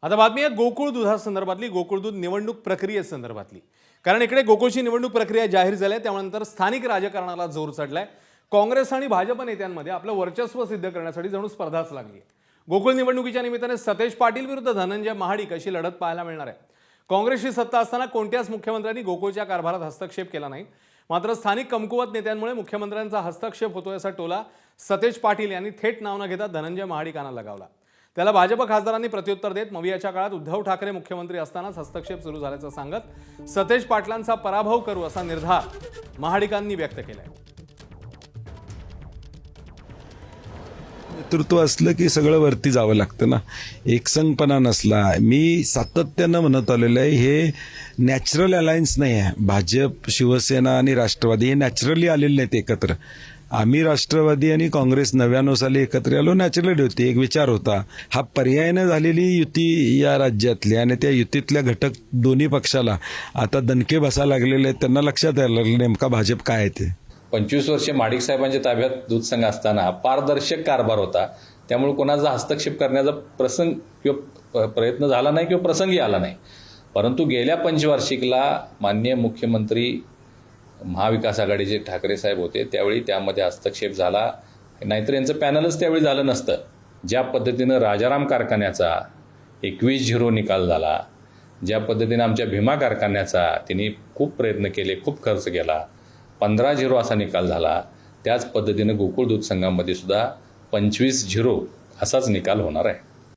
आता बातमी आहे गोकुळ दुधासंदर्भातली, गोकुळ दूध निवडणूक प्रक्रियेसंदर्भातली। कारण इकडे गोकुळची निवडणूक प्रक्रिया जाहीर झाली आहे, त्यानंतर स्थानिक राजकारणाला जोर चढलाय। काँग्रेस आणि भाजप नेत्यांमध्ये आपलं वर्चस्व सिद्ध करण्यासाठी जणू स्पर्धाच लागली आहे। गोकुळ निवडणुकीच्या निमित्ताने सतेज पाटील विरुद्ध धनंजय महाडिक अशी लढत पाहायला मिळणार आहे। काँग्रेसची सत्ता असताना कोणत्याच मुख्यमंत्र्यांनी गोकुळच्या कारभारात हस्तक्षेप केला नाही, मात्र स्थानिक कमकुवत नेत्यांमुळे मुख्यमंत्र्यांचा हस्तक्षेप होतोय असा टोला सतेज पाटील यांनी थेट नाव न घेता धनंजय महाडिकांना लगावला। त्याला भाजप खासदारांनी प्रत्युत्तर देत मवियाच्या काळात उद्धव ठाकरे मुख्यमंत्री असतानाच हस्तक्षेप सुरू झाल्याचं सांगत सतेज पाटलांचा पराभव करू असा निर्धार महाडिकांनी व्यक्त केलाय। नेतृत्व असलं की सगळं वरती जावं लागतं ना, एकसंगपणा नसला। मी सातत्यानं म्हणत आलेलं आहे, हे नॅचरल अलायन्स नाही आहे। भाजप, शिवसेना आणि राष्ट्रवादी हे नॅचरली आलेले नाहीत एकत्र। आम्ही राष्ट्रवादी आणि काँग्रेस 99 साली एकत्र आलो, नॅचरली होती, एक विचार होता। हा पर्यायाने झालेली युती या राज्यातली आणि त्या युतीतल्या घटक दोन्ही पक्षाला आता दणके बसायला लागलेले आहेत। त्यांना लक्षात यायला लागलं नेमका भाजप काय आहे ते। 25 वर्षे महाडिक साहेबांच्या ताब्यात दूध संघ असताना पारदर्शक कारभार होता, त्यामुळे कोणाचा हस्तक्षेप करण्याचा प्रसंग किंवा प्रयत्न झाला नाही किंवा प्रसंगी आला नाही। परंतु गेल्या पंचवार्षिकला माननीय मुख्यमंत्री महाविकास आघाडीचे ठाकरे साहेब होते, त्यावेळी त्यामध्ये हस्तक्षेप झाला, नाहीतर यांचं पॅनलच त्यावेळी झालं नसतं। ज्या पद्धतीनं राजाराम कारखान्याचा 21-0 निकाल झाला, ज्या पद्धतीनं आमच्या भीमा कारखान्याचा त्यांनी खूप प्रयत्न केले, खूप खर्च केला, 15-0 असा निकाल झाला, त्याच पद्धतीनं गोकुळ दूध संघामध्ये सुद्धा 25-0 असाच निकाल होणार आहे।